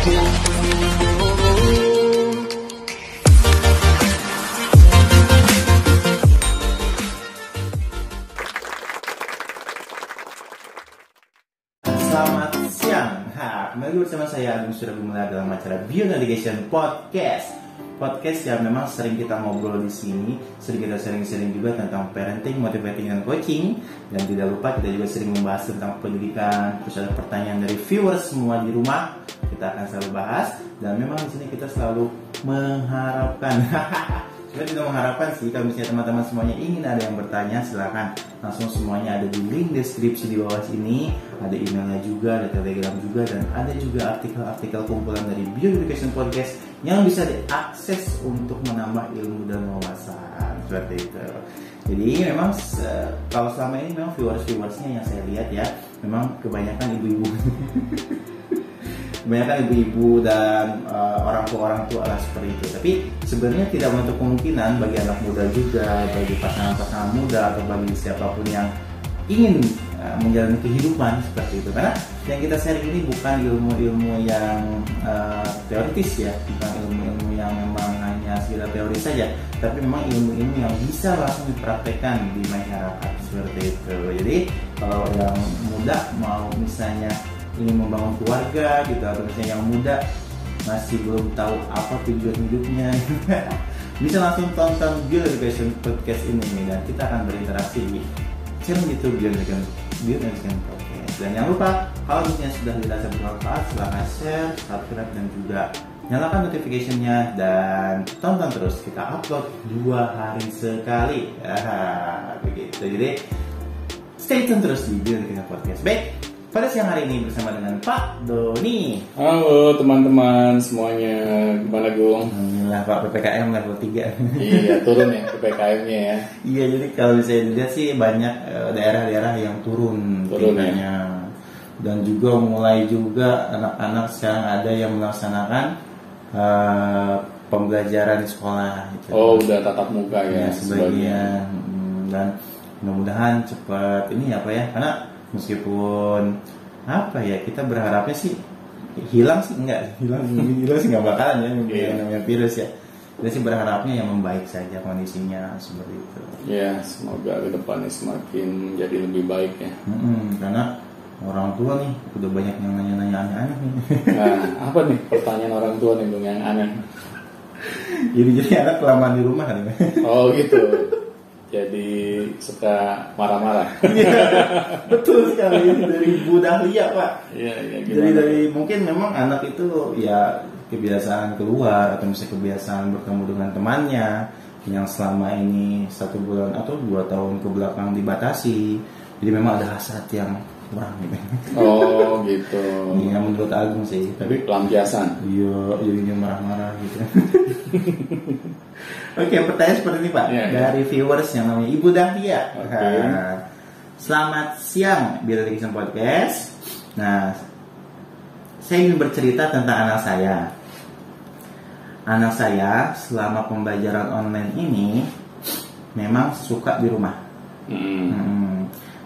Selamat siang. Kembali bersama saya Agung Surya Gumelar dalam acara Bionavigation Podcast. Podcast yang memang sering kita ngobrol di sini, sering kita sharing juga tentang parenting, motivating, dan coaching. Dan tidak lupa kita juga sering membahas tentang pendidikan. Terus ada pertanyaan dari viewers semua di rumah, kita akan selalu bahas. Dan memang di sini kita selalu mengharapkan kita tidak mengharapkan sih, kalau misalnya teman-teman semuanya ingin ada yang bertanya, silakan langsung semuanya ada di link deskripsi di bawah sini. Ada emailnya juga, ada telegram juga, dan ada juga artikel-artikel kumpulan dari Bionavigation Podcast yang bisa diakses untuk menambah ilmu dan wawasan seperti itu. Jadi memang kalau selama ini memang viewersnya yang saya lihat ya, memang kebanyakan ibu-ibu. Kebanyakan ibu-ibu dan orang tua lah seperti itu. Tapi sebenarnya tidak menutup kemungkinan bagi anak muda juga, bagi pasangan-pasangan muda atau bagi siapapun yang ingin menjalani kehidupan seperti itu. Karena yang kita share ini bukan ilmu-ilmu yang teoritis ya, bukan ilmu-ilmu yang memang hanya sekedar teori saja, tapi memang ilmu-ilmu yang bisa langsung dipraktekkan di masyarakat seperti itu. Jadi kalau yang muda mau misalnya ingin membangun keluarga gitu, atau misalnya yang muda masih belum tahu apa tujuan hidupnya bisa langsung tonton Bionavigation Podcast ini dan kita akan berinteraksi di channel YouTube Bionavigation Podcast. Dan jangan lupa kalau misalnya sudah dirasa bermanfaat, silahkan share, subscribe, dan juga nyalakan notification-nya dan tonton terus. Kita upload 2 hari sekali begitu. Jadi stay tune terus di Bionavigation Podcast. Baik, pada siang hari ini bersama dengan Pak Doni. Halo teman-teman semuanya, gimana Gung? Alhamdulillah Pak, PPKM level 3. Iya, turun ya PPKM-nya ya. Iya, jadi kalau bisa dilihat sih banyak daerah-daerah yang turun tingkatnya. Dan juga mulai juga anak-anak sekarang ada yang melaksanakan pembelajaran di sekolah gitu. Oh, udah tatap muka ya sebagian. Dan mudah-mudahan cepat ini apa ya, karena meskipun apa ya, kita berharapnya sih hilang sih nggak bakalan ya, mungkin namanya virus ya. Kita sih berharapnya yang membaik saja kondisinya seperti itu. Ya, semoga ke depannya semakin jadi lebih baik ya. Karena orang tua nih udah banyak yang nanya-nanya aneh-aneh nih. Nah, apa nih pertanyaan orang tua nih Bung yang aneh? Jadi anak kelamaan di rumah kan? Oh gitu. Jadi suka marah-marah. Iya, betul sekali. Dari Bu Dahlia Pak. Iya. Jadi dari mungkin memang anak itu ya kebiasaan keluar atau misalnya kebiasaan bertemu dengan temannya yang selama ini 1 bulan atau 2 tahun ke belakang dibatasi. Jadi memang ada hasrat yang kurang gitu. Oh gitu. Iya, menurut Agung sih. Tapi pelampiasan. Iya, jadinya marah-marah gitu. Oke, pertanyaan seperti ini Pak, dari viewers yang namanya Ibu Dahlia. Selamat siang Bionavigation Podcast. Nah, saya ingin bercerita tentang anak saya. Anak saya selama pembelajaran online ini memang suka di rumah.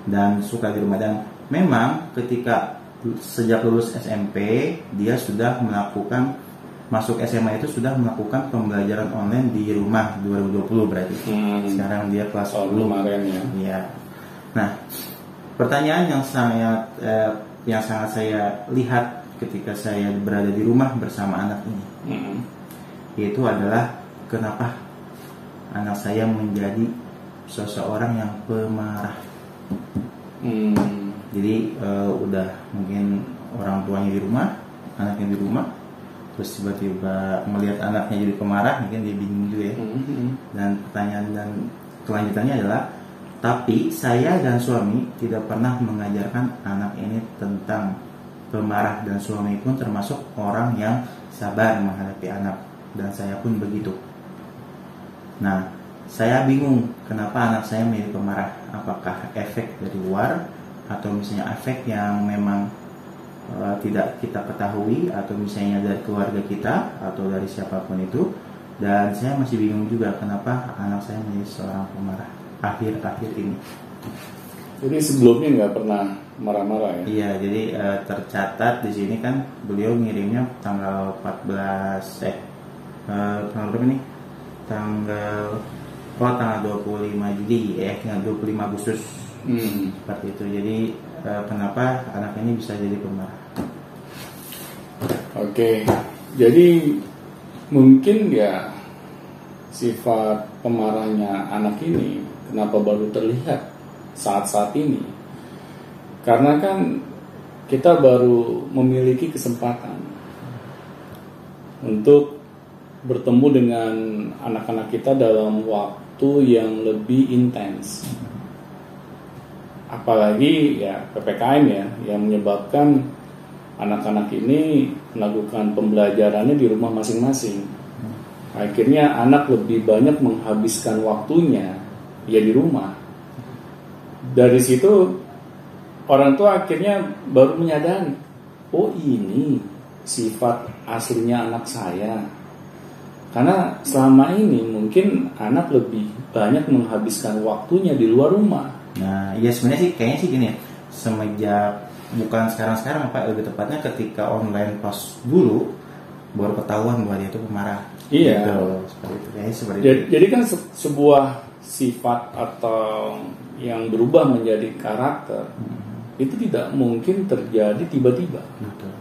Dan suka di rumah, dan memang ketika sejak lulus SMP dia sudah melakukan, masuk SMA itu sudah melakukan pembelajaran online di rumah 2020 berarti. Sekarang dia kelas 10 kemarin ya. Iya. Nah, pertanyaan yang sangat saya lihat ketika saya berada di rumah bersama anak ini, yaitu adalah kenapa anak saya menjadi seseorang yang pemarah. Jadi udah mungkin orang tuanya di rumah, anaknya di rumah, terus tiba-tiba melihat anaknya jadi pemarah, mungkin dia bingung juga ya. Dan pertanyaan dan kelanjutannya adalah, tapi saya dan suami tidak pernah mengajarkan anak ini tentang pemarah, dan suami pun termasuk orang yang sabar menghadapi anak, dan saya pun begitu. Nah, saya bingung kenapa anak saya menjadi pemarah. Apakah efek dari luar atau misalnya efek yang memang tidak kita ketahui, atau misalnya dari keluarga kita atau dari siapapun itu. Dan saya masih bingung juga kenapa anak saya menjadi seorang pemarah akhir-akhir ini. Jadi sebelumnya nggak pernah marah-marah ya? Iya, jadi tercatat di sini kan beliau ngirimnya tanggal 14 tanggal berapa nih? Tanggal 25 Juli ya, tanggal 25 Agustus. Seperti itu. Jadi kenapa anak ini bisa jadi pemarah? Oke, jadi mungkin ya sifat pemarahnya anak ini kenapa baru terlihat saat-saat ini? Karena kan kita baru memiliki kesempatan untuk bertemu dengan anak-anak kita dalam waktu yang lebih intens. Apalagi ya PPKM ya, yang menyebabkan anak-anak ini melakukan pembelajarannya di rumah masing-masing. Akhirnya anak lebih banyak menghabiskan waktunya ya di rumah. Dari situ orang tua akhirnya baru menyadari, oh ini sifat aslinya anak saya. Karena selama ini mungkin anak lebih banyak menghabiskan waktunya di luar rumah. Nah, ya sebenarnya sih kayaknya sih gini ya, semenjak bukan sekarang Pak, lebih tepatnya ketika online pas dulu baru ketahuan bahwa dia itu pemarah. Iya. Gitu, seperti itu. Kayaknya seperti itu. Jadi kan sebuah sifat atau yang berubah menjadi karakter itu tidak mungkin terjadi tiba-tiba. Betul.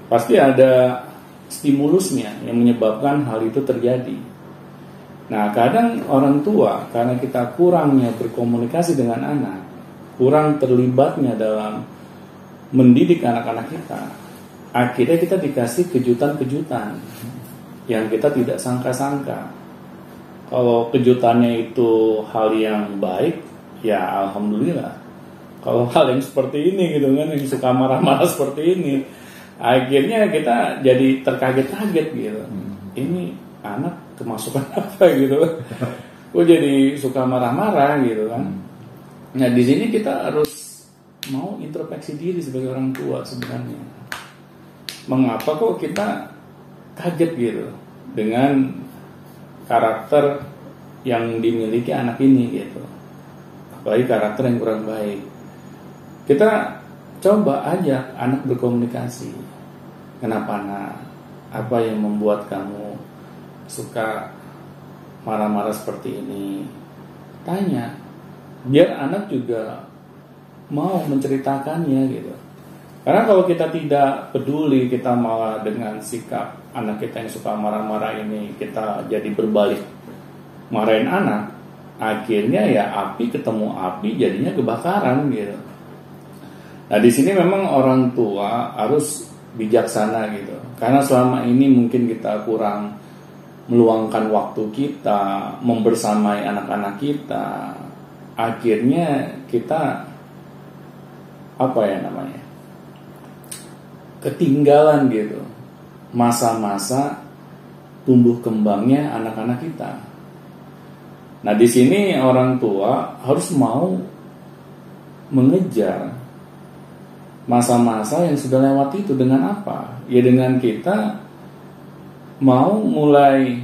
Pasti ada stimulusnya yang menyebabkan hal itu terjadi. Nah, kadang orang tua karena kita kurangnya berkomunikasi dengan anak, kurang terlibatnya dalam mendidik anak-anak kita, akhirnya kita dikasih kejutan-kejutan yang kita tidak sangka-sangka. Kalau kejutannya itu hal yang baik, ya alhamdulillah. Kalau hal yang seperti ini gitu kan, yang suka marah-marah seperti ini, akhirnya kita jadi terkaget-kaget gitu. Ini anak kemasukan apa gitu? Kok jadi suka marah-marah gitu kan? Nah, di sini kita harus mau introspeksi diri sebagai orang tua sebenarnya. Mengapa kok kita kaget gitu dengan karakter yang dimiliki anak ini gitu? Apalagi karakter yang kurang baik. Kita coba ajak anak berkomunikasi. Kenapa nak? Apa yang membuat kamu suka marah-marah seperti ini? Tanya, biar anak juga mau menceritakannya gitu. Karena kalau kita tidak peduli, kita malah dengan sikap anak kita yang suka marah-marah ini, kita jadi berbalik marahin anak, akhirnya ya api ketemu api jadinya kebakaran gitu. Nah, di sini memang orang tua harus bijaksana gitu. Karena selama ini mungkin kita kurang meluangkan waktu kita, membersamai anak-anak kita. Akhirnya kita ketinggalan gitu masa-masa tumbuh kembangnya anak-anak kita. Nah, di sini orang tua harus mau mengejar masa-masa yang sudah lewat itu dengan apa? Ya dengan kita mau mulai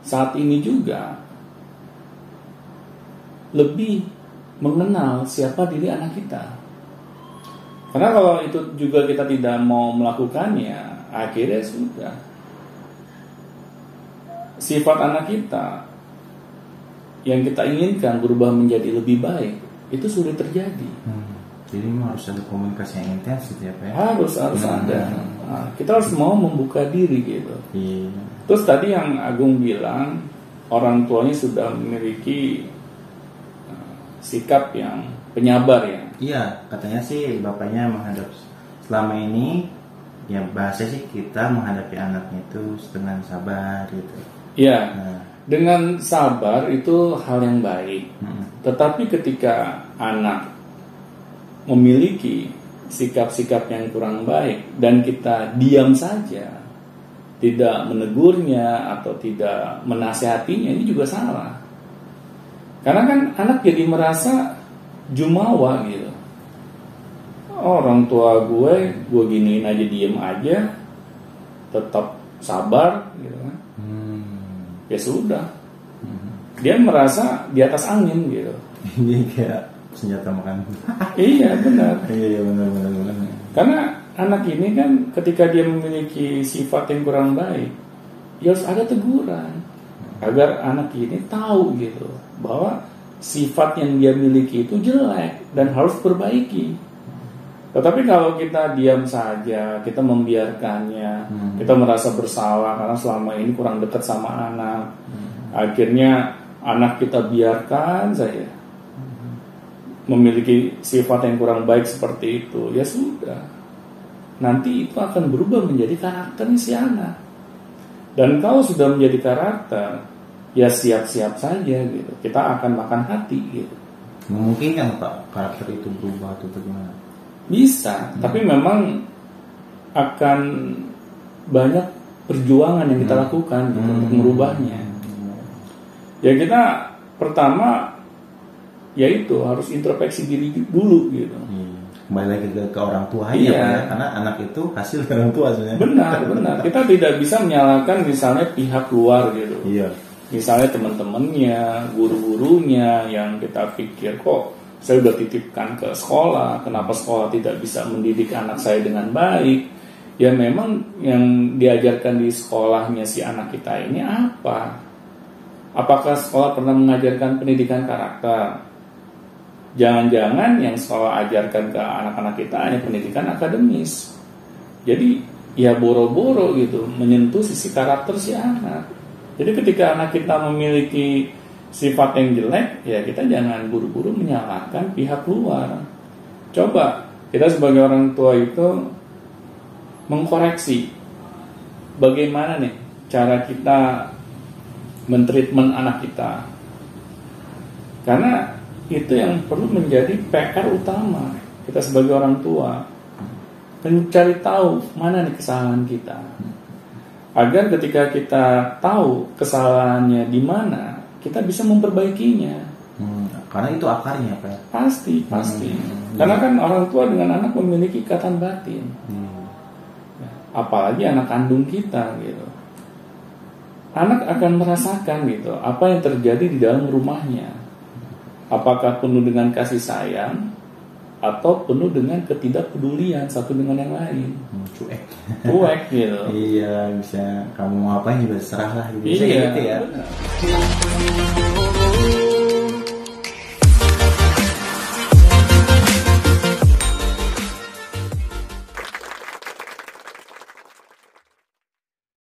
saat ini juga lebih mengenal siapa diri anak kita. Karena kalau itu juga kita tidak mau melakukannya, akhirnya sudah sifat anak kita yang kita inginkan berubah menjadi lebih baik itu sulit terjadi. Jadi memang harus ada komunikasi yang intens gitu ya Pak? Harus ada. Nah, kita harus mau membuka diri gitu. Iya. Terus tadi yang Agung bilang orang tuanya sudah memiliki sikap yang penyabar ya. Iya, katanya sih bapaknya menghadap selama ini ya bahasa sih kita menghadapi anaknya itu dengan sabar gitu. Iya. Nah. Dengan sabar itu hal yang baik. Tetapi ketika anak memiliki sikap-sikap yang kurang baik dan kita diam saja, tidak menegurnya atau tidak menasihatinya, ini juga salah. Karena kan anak jadi merasa jumawa gitu. Orang tua gue giniin aja, diem aja, tetap sabar gitu kan. Ya sudah. Dia merasa di atas angin gitu. Ini kayak senjata makan. Iya benar. Iya benar. Karena anak ini kan ketika dia memiliki sifat yang kurang baik, ya harus ada teguran agar anak ini tahu gitu bahwa sifat yang dia miliki itu jelek dan harus perbaiki. Tetapi kalau kita diam saja, kita membiarkannya, kita merasa bersalah karena selama ini kurang dekat sama anak, akhirnya anak kita biarkan saja memiliki sifat yang kurang baik seperti itu, ya sudah, nanti itu akan berubah menjadi karakternya si anak. Dan kalau sudah menjadi karakter, ya siap-siap saja gitu, kita akan makan hati gitu. Memungkinkan Pak karakter itu berubah atau bagaimana? Bisa, tapi memang akan banyak perjuangan yang kita lakukan gitu, untuk merubahnya. Ya kita pertama yaitu harus introspeksi diri dulu gitu. Kembali lagi ke orang tuanya, ya, karena anak itu hasil orang tua sebenarnya. Benar. Kita tidak bisa menyalahkan misalnya pihak luar gitu. Iya. Misalnya teman-temannya, guru-gurunya yang kita pikir kok saya udah titipkan ke sekolah, kenapa sekolah tidak bisa mendidik anak saya dengan baik? Ya memang yang diajarkan di sekolahnya si anak kita ini apa? Apakah sekolah pernah mengajarkan pendidikan karakter? Jangan-jangan yang sekolah ajarkan ke anak-anak kita hanya pendidikan akademis. Jadi ya boro-boro gitu menyentuh sisi karakter si anak. Jadi ketika anak kita memiliki sifat yang jelek, ya kita jangan buru-buru menyalahkan pihak luar. Coba kita sebagai orang tua itu mengkoreksi bagaimana nih cara kita mentreatment anak kita. Karena itu yang perlu menjadi PR utama kita sebagai orang tua, mencari tahu mana nih kesalahan kita, agar ketika kita tahu kesalahannya di mana, kita bisa memperbaikinya. Karena itu akarnya Pak. Pasti. Karena kan orang tua dengan anak memiliki ikatan batin. Apalagi anak kandung kita gitu. Anak akan merasakan gitu apa yang terjadi di dalam rumahnya. Apakah penuh dengan kasih sayang atau penuh dengan ketidakpedulian satu dengan yang lain. Cuek gitu. Iya, bisa kamu mau apa juga serah lah gitu. Iya, gitu ya. Benar.